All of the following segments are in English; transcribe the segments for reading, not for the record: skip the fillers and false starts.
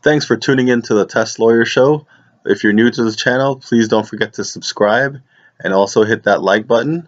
Thanks for tuning in to the Teslawyer show. If you're new to the channel, please don't forget to subscribe and also hit that like button.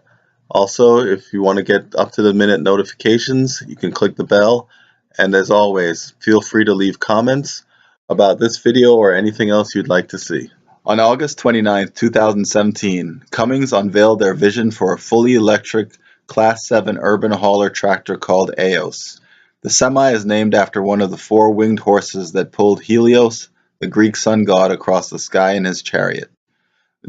Also, if you want to get up-to-the-minute notifications, you can click the bell. And as always, feel free to leave comments about this video or anything else you'd like to see. On August 29, 2017, Cummins unveiled their vision for a fully electric Class 7 urban hauler tractor called EOS. The semi is named after one of the four winged horses that pulled Helios, the Greek sun god, across the sky in his chariot.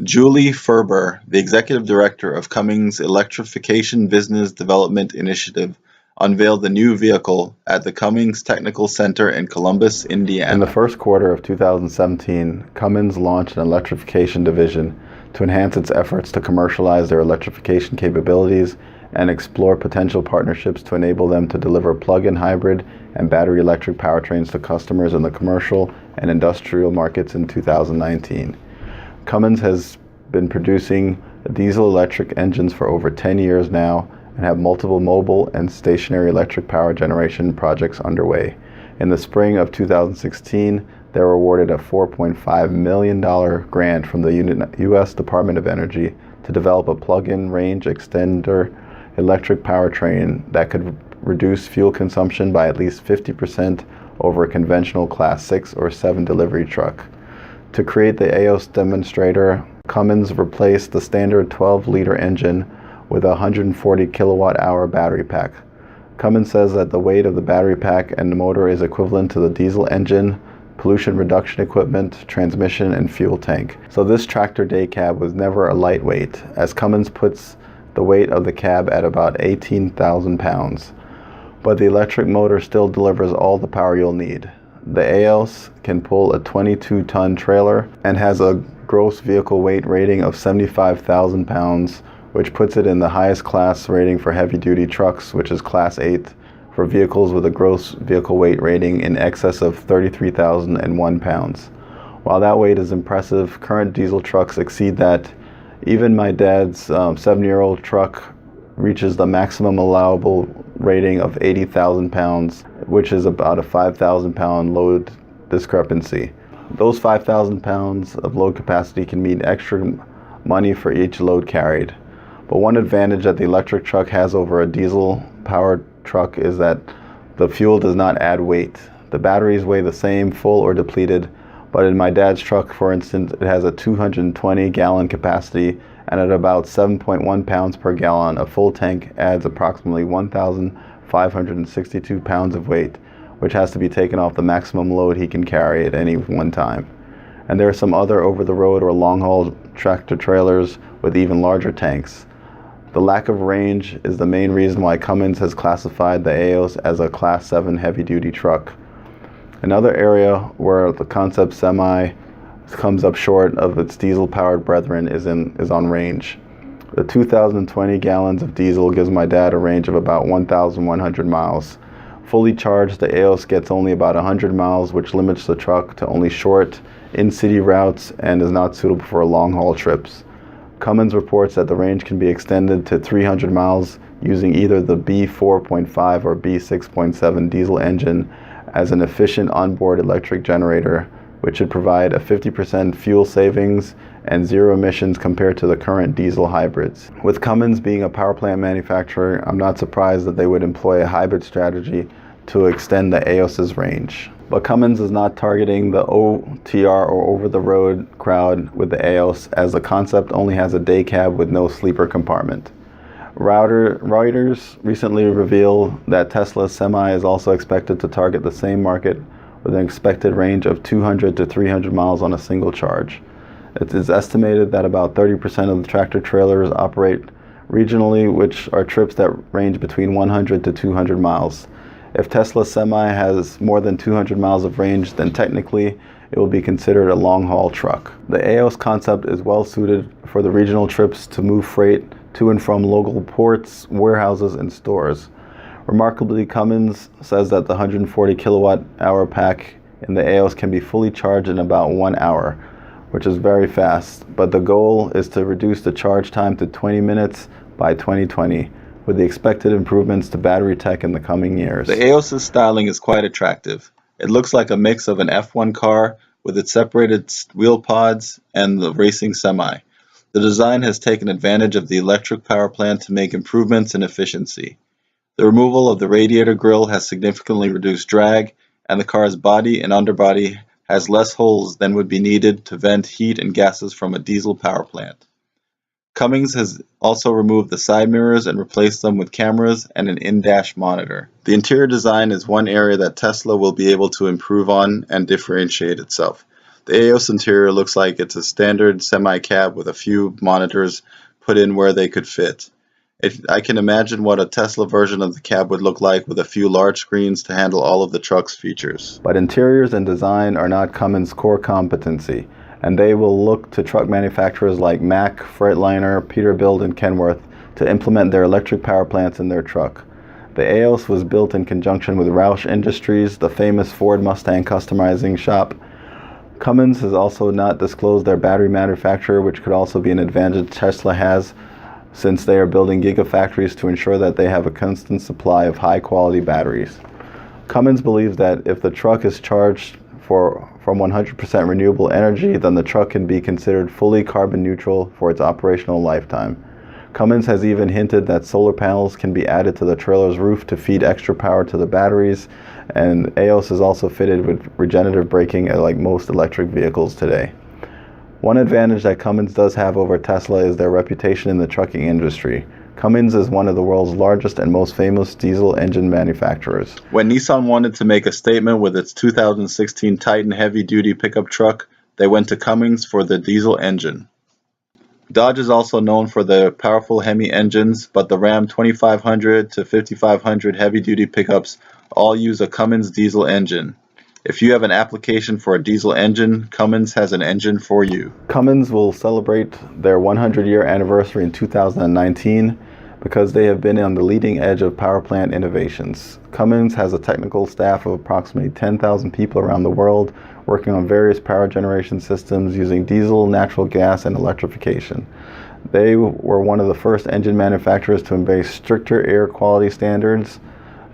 Julie Ferber, the executive director of Cummins' Electrification Business Development Initiative, unveiled the new vehicle at the Cummins Technical Center in Columbus, Indiana. In the first quarter of 2017, Cummins launched an electrification division to enhance its efforts to commercialize their electrification capabilities and explore potential partnerships to enable them to deliver plug-in hybrid and battery electric powertrains to customers in the commercial and industrial markets in 2019. Cummins has been producing diesel-electric engines for over 10 years now and have multiple mobile and stationary electric power generation projects underway. In the spring of 2016, they were awarded a $4.5 million grant from the U.S. Department of Energy to develop a plug-in range extender electric powertrain that could reduce fuel consumption by at least 50% over a conventional Class 6 or 7 delivery truck. To create the EOS demonstrator, Cummins replaced the standard 12-liter engine with a 140 kilowatt-hour battery pack. Cummins says that the weight of the battery pack and the motor is equivalent to the diesel engine, pollution reduction equipment, transmission, and fuel tank. So this tractor day cab was never a lightweight, as Cummins puts the weight of the cab at about 18,000 pounds. But the electric motor still delivers all the power you'll need. The EOS can pull a 22-ton trailer and has a gross vehicle weight rating of 75,000 pounds, which puts it in the highest class rating for heavy-duty trucks, which is Class 8, for vehicles with a gross vehicle weight rating in excess of 33,001 pounds. While that weight is impressive, current diesel trucks exceed that. Even my dad's 7-year-old truck reaches the maximum allowable rating of 80,000 pounds, which is about a 5,000 pound load discrepancy. Those 5,000 pounds of load capacity can mean extra money for each load carried. But one advantage that the electric truck has over a diesel-powered truck is that the fuel does not add weight. The batteries weigh the same, full or depleted, but in my dad's truck, for instance, it has a 220-gallon capacity, and at about 7.1 pounds per gallon, a full tank adds approximately 1,562 pounds of weight, which has to be taken off the maximum load he can carry at any one time. And there are some other over-the-road or long-haul tractor trailers with even larger tanks. The lack of range is the main reason why Cummins has classified the EOS as a Class 7 heavy-duty truck. Another area where the concept semi comes up short of its diesel-powered brethren is on range. The 2,020 gallons of diesel gives my dad a range of about 1,100 miles. Fully charged, the EOS gets only about 100 miles, which limits the truck to only short, in-city routes and is not suitable for long-haul trips. Cummins reports that the range can be extended to 300 miles using either the B4.5 or B6.7 diesel engine as an efficient onboard electric generator, which should provide a 50% fuel savings and zero emissions compared to the current diesel hybrids. With Cummins being a power plant manufacturer, I'm not surprised that they would employ a hybrid strategy to extend the EOS's range. But Cummins is not targeting the OTR or over-the-road crowd with the EOS, as the concept only has a day cab with no sleeper compartment. Reuters recently revealed that Tesla's Semi is also expected to target the same market with an expected range of 200 to 300 miles on a single charge. It is estimated that about 30% of the tractor trailers operate regionally, which are trips that range between 100 to 200 miles. If Tesla's Semi has more than 200 miles of range, then technically it will be considered a long-haul truck. The EOS concept is well suited for the regional trips to move freight to and from local ports, warehouses, and stores. Remarkably, Cummins says that the 140 kilowatt-hour pack in the EOS can be fully charged in about 1 hour, which is very fast, but the goal is to reduce the charge time to 20 minutes by 2020, with the expected improvements to battery tech in the coming years. The EOS's styling is quite attractive. It looks like a mix of an F1 car with its separated wheel pods and the racing semi. The design has taken advantage of the electric power plant to make improvements in efficiency. The removal of the radiator grille has significantly reduced drag, and the car's body and underbody has less holes than would be needed to vent heat and gases from a diesel power plant. Cummins has also removed the side mirrors and replaced them with cameras and an in-dash monitor. The interior design is one area that Tesla will be able to improve on and differentiate itself. The EOS interior looks like it's a standard semi-cab with a few monitors put in where they could fit. I can imagine what a Tesla version of the cab would look like with a few large screens to handle all of the truck's features. But interiors and design are not Cummins' core competency, and they will look to truck manufacturers like Mack, Freightliner, Peterbilt, and Kenworth to implement their electric power plants in their truck. The EOS was built in conjunction with Roush Industries, the famous Ford Mustang customizing shop. Cummins has also not disclosed their battery manufacturer, which could also be an advantage Tesla has, since they are building gigafactories to ensure that they have a constant supply of high-quality batteries. Cummins believes that if the truck is charged from 100% renewable energy, then the truck can be considered fully carbon neutral for its operational lifetime. Cummins has even hinted that solar panels can be added to the trailer's roof to feed extra power to the batteries, and EOS is also fitted with regenerative braking like most electric vehicles today. One advantage that Cummins does have over Tesla is their reputation in the trucking industry. Cummins is one of the world's largest and most famous diesel engine manufacturers. When Nissan wanted to make a statement with its 2016 Titan heavy-duty pickup truck, they went to Cummins for the diesel engine. Dodge is also known for their powerful Hemi engines, but the Ram 2500 to 5500 heavy-duty pickups all use a Cummins diesel engine. If you have an application for a diesel engine, Cummins has an engine for you. Cummins will celebrate their 100-year anniversary in 2019 because they have been on the leading edge of power plant innovations. Cummins has a technical staff of approximately 10,000 people around the world working on various power generation systems using diesel, natural gas, and electrification. They were one of the first engine manufacturers to embrace stricter air quality standards.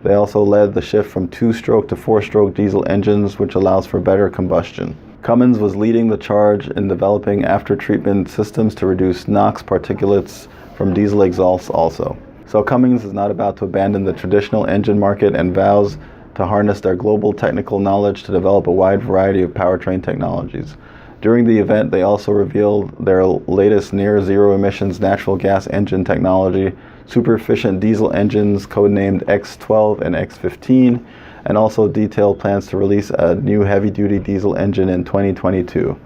They also led the shift from 2-stroke to 4-stroke diesel engines, which allows for better combustion. Cummins was leading the charge in developing after-treatment systems to reduce NOx particulates from diesel exhausts also. So Cummins is not about to abandon the traditional engine market and vows to harness their global technical knowledge to develop a wide variety of powertrain technologies. During the event, they also revealed their latest near-zero emissions natural gas engine technology, super efficient diesel engines codenamed X12 and X15, and also detailed plans to release a new heavy-duty diesel engine in 2022.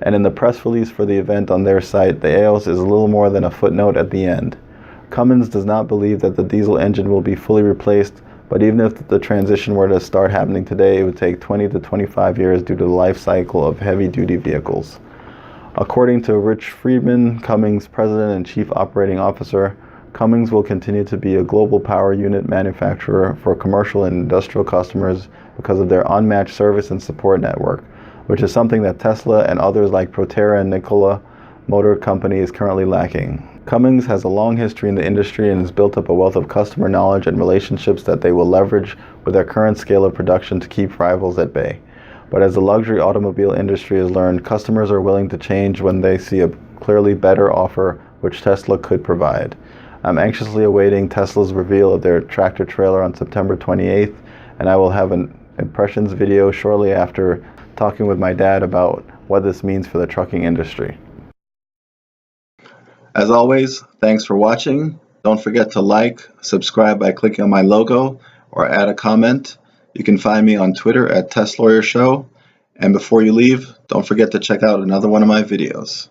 And in the press release for the event on their site, the EOS is a little more than a footnote at the end. Cummins does not believe that the diesel engine will be fully replaced, but even if the transition were to start happening today, it would take 20 to 25 years due to the life cycle of heavy-duty vehicles. According to Rich Friedman, Cummins' president and chief operating officer, Cummins will continue to be a global power unit manufacturer for commercial and industrial customers because of their unmatched service and support network, which is something that Tesla and others like Proterra and Nikola Motor Company is currently lacking. Cummins has a long history in the industry and has built up a wealth of customer knowledge and relationships that they will leverage with their current scale of production to keep rivals at bay. But as the luxury automobile industry has learned, customers are willing to change when they see a clearly better offer which Tesla could provide. I'm anxiously awaiting Tesla's reveal of their tractor trailer on September 28th, and I will have an impressions video shortly after talking with my dad about what this means for the trucking industry. As always, thanks for watching. Don't forget to like, subscribe by clicking on my logo, or add a comment. You can find me on Twitter at Teslawyer Show. And before you leave, don't forget to check out another one of my videos.